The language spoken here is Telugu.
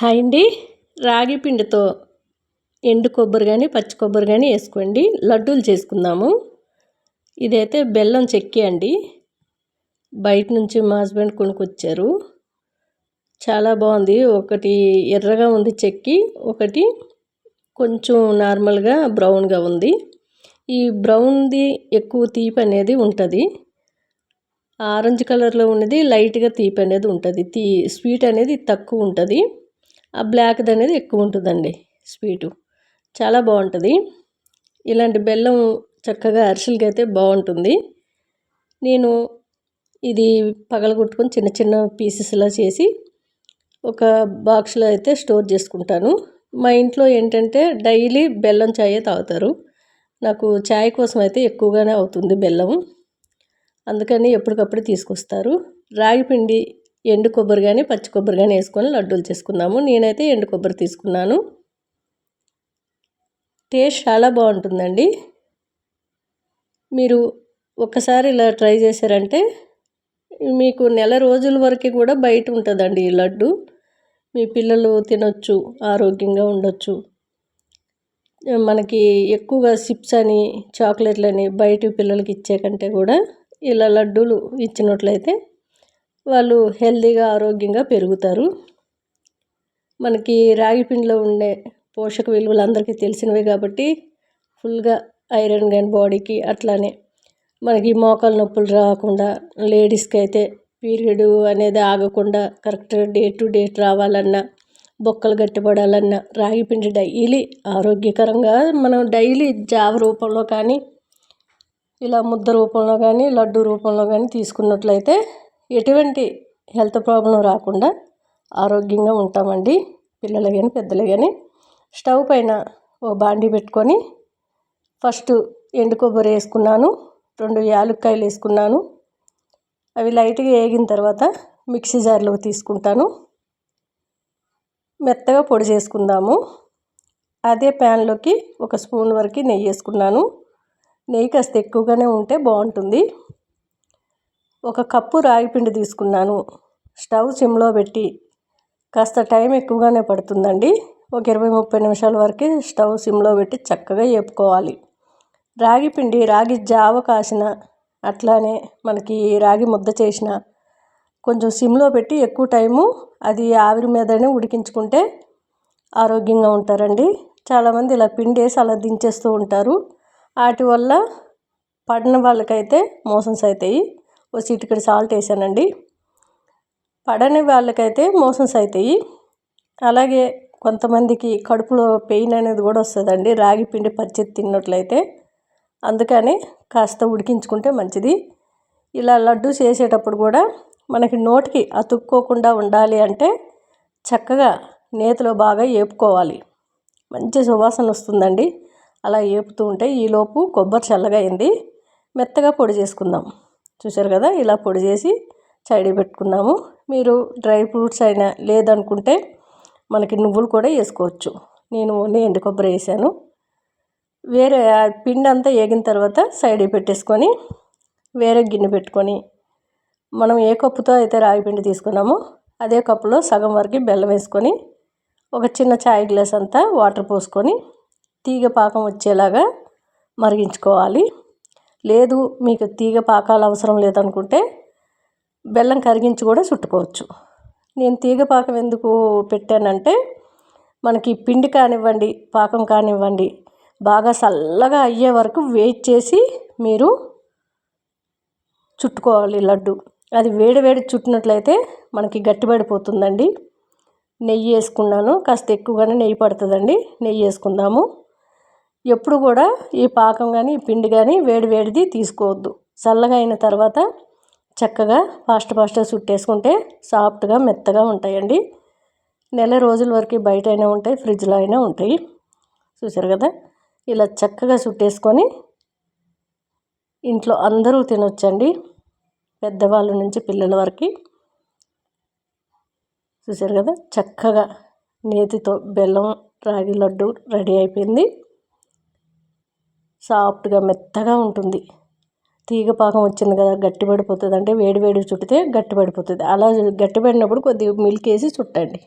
హాయ్ అండి. రాగి పిండితో ఎండు కొబ్బరి కానీ పచ్చి కొబ్బరి కానీ వేసుకోండి, లడ్డూలు చేసుకుందాము. ఇదైతే బెల్లం చెక్కి అండి, బయట నుంచి మా హస్బెండ్ కొనుక్కొచ్చారు. చాలా బాగుంది. ఒకటి ఎర్రగా ఉంది చెక్కి, ఒకటి కొంచెం నార్మల్గా బ్రౌన్గా ఉంది. ఈ బ్రౌన్ది ఎక్కువ తీపి అనేది ఉంటుంది, ఆరెంజ్ కలర్లో ఉన్నది లైట్గా తీపి అనేది ఉంటుంది, స్వీట్ అనేది తక్కువ ఉంటుంది. ఆ బ్లాక్ది అనేది ఎక్కువ ఉంటుందండి స్వీటు, చాలా బాగుంటుంది. ఇలాంటి బెల్లం చక్కగా అరిసెలకి అయితే బాగుంటుంది. నేను ఇది పగలగొట్టుకొని చిన్న చిన్న పీసెస్లా చేసి ఒక బాక్స్లో అయితే స్టోర్ చేసుకుంటాను. మా ఇంట్లో ఏంటంటే డైలీ బెల్లం చాయే తాగుతారు. నాకు చాయ్ కోసం అయితే ఎక్కువగానే అవుతుంది బెల్లం, అందుకని ఎప్పటికప్పుడు తీసుకొస్తారు. రాగి పిండి, ఎండు కొబ్బరి కానీ పచ్చి కొబ్బరి కానీ వేసుకొని లడ్డూలు చేసుకున్నాము. నేనైతే ఎండు కొబ్బరి తీసుకున్నాను. టేస్ట్ చాలా బాగుంటుందండి. మీరు ఒక్కసారి ఇలా ట్రై చేశారంటే మీకు నెల రోజుల వరకు కూడా బయట ఉంటుందండి ఈ లడ్డు. మీ పిల్లలు తినొచ్చు, ఆరోగ్యంగా ఉండొచ్చు. మనకి ఎక్కువగా చిప్స్ అని చాక్లెట్లని బయట పిల్లలకి ఇచ్చే కంటే కూడా ఇలా లడ్డూలు ఇచ్చినట్లయితే వాళ్ళు హెల్తీగా ఆరోగ్యంగా పెరుగుతారు. మనకి రాగి పిండిలో ఉండే పోషక విలువలు అందరికీ తెలిసినవే కాబట్టి ఫుల్గా ఐరన్ కానీ బాడీకి, అట్లానే మనకి మోకాలు నొప్పులు రాకుండా, లేడీస్కి అయితే పీరియడ్ అనేది ఆగకుండా కరెక్ట్ డే టు డే రావాలన్నా, బొక్కలు గట్టిపడాలన్నా రాగి పిండి డైలీ ఆరోగ్యకరంగా మనం డైలీ జావ రూపంలో కానీ, ఇలా ముద్ద రూపంలో కానీ, లడ్డు రూపంలో కానీ తీసుకున్నట్లయితే ఎటువంటి హెల్త్ ప్రాబ్లం రాకుండా ఆరోగ్యంగా ఉంటామండి. పిల్లలు కానీ పెద్దలు కానీ. స్టవ్ పైన ఓ బాండీ పెట్టుకొని ఫస్ట్ ఎండు కొబ్బరి వేసుకున్నాను, 2 యాలక్కాయలు వేసుకున్నాను. అవి లైట్గా వేగిన తర్వాత మిక్సీ జార్లో తీసుకుంటాను, మెత్తగా పొడి చేసుకుందాము. అదే ప్యాన్లోకి 1 స్పూన్ వరకు నెయ్యి వేసుకున్నాను. నెయ్యి కాస్త ఎక్కువగానే ఉంటే బాగుంటుంది. 1 కప్పు రాగి పిండి తీసుకున్నాను. స్టవ్ సిమ్లో పెట్టి, కాస్త టైం ఎక్కువగానే పడుతుందండి, ఒక 20-30 నిమిషాల వరకు స్టవ్ సిమ్లో పెట్టి చక్కగా వేపుకోవాలి. రాగి పిండి, రాగి జావ కాసిన, అట్లానే మనకి రాగి ముద్ద చేసిన కొంచెం సిమ్లో పెట్టి ఎక్కువ టైము అది ఆవిరి మీదనే ఉడికించుకుంటే ఆరోగ్యంగా ఉంటారండి. చాలామంది ఇలా పిండి వేసి అలా దించేస్తూ ఉంటారు. వాటి వల్ల పడిన వాళ్ళకైతే మోషన్స్ అవుతాయి. ఓ చిటికెడు సాల్ట్ వేసానండి. పడని వాళ్ళకైతే మోషన్స్ అవుతాయి. అలాగే కొంతమందికి కడుపులో పెయిన్ అనేది కూడా వస్తుందండి రాగి పిండి పచ్చిది తిన్నట్లయితే, అందుకని కాస్త ఉడికించుకుంటే మంచిది. ఇలా లడ్డు చేసేటప్పుడు కూడా మనకి నోటికి అతుక్కోకుండా ఉండాలి అంటే చక్కగా నేతిలో బాగా వేపుకోవాలి, మంచి సువాసన వస్తుందండి అలా వేపుతూ ఉంటే. ఈలోపు కొబ్బరి చల్లగా అయింది, మెత్తగా పొడి చేసుకుందాం. చూసారు కదా, ఇలా పొడి చేసి సైడ్ పెట్టుకుందాము. మీరు డ్రై ఫ్రూట్స్ అయినా లేదనుకుంటే మనకి నువ్వులు కూడా వేసుకోవచ్చు. నేను ఓన్లీ ఎండు కొబ్బరి వేసాను. వేరే పిండి అంతా వేగిన తర్వాత సైడ్ పెట్టేసుకొని వేరే గిన్నె పెట్టుకొని, మనం ఏ కప్పుతో అయితే రాగి పిండి తీసుకున్నామో అదే కప్పులో సగం వరకు బెల్లం వేసుకొని, ఒక చిన్న చాయ్ గ్లాస్ అంతా వాటర్ పోసుకొని తీగ పాకం వచ్చేలాగా మరిగించుకోవాలి. లేదు మీకు తీగ పాకాలు అవసరం లేదనుకుంటే బెల్లం కరిగించి కూడా చుట్టుకోవచ్చు. నేను తీగ పాకం ఎందుకు పెట్టానంటే మనకి పిండి కానివ్వండి, పాకం కానివ్వండి, బాగా చల్లగా అయ్యే వరకు వెయిట్ చేసి మీరు చుట్టుకోవాలి లడ్డు. అది వేడి చుట్టినట్లయితే మనకి గట్టిపడిపోతుందండి. నెయ్యి వేసుకున్నాను, కాస్త ఎక్కువగానే నెయ్యి పడుతుందండి, నెయ్యి వేసుకుందాము. ఎప్పుడు కూడా ఈ పాకం కానీ ఈ పిండి కానీ వేడిది తీసుకోవద్దు. చల్లగా అయిన తర్వాత చక్కగా ఫాస్ట్గా చుట్టేసుకుంటే సాఫ్ట్గా మెత్తగా ఉంటాయండి. నెల రోజుల వరకు బయట అయినా ఉంటాయి, ఫ్రిడ్జ్లో అయినా ఉంటాయి. చూసారు కదా, ఇలా చక్కగా చుట్టేసుకొని ఇంట్లో అందరూ తినొచ్చండి, పెద్దవాళ్ళ నుంచి పిల్లల వరకు. చూసారు కదా, చక్కగా నేతితో బెల్లం రాగి లడ్డు రెడీ అయిపోయింది. సాఫ్ట్గా మెత్తగా ఉంటుంది. తీగ పాకం వచ్చింది కదా, గట్టిపడిపోతుంది. అంటే వేడి చుట్టితే గట్టిపడిపోతుంది. అలా గట్టిపడినప్పుడు కొద్దిగా మిల్క్ వేసి చుట్టండి.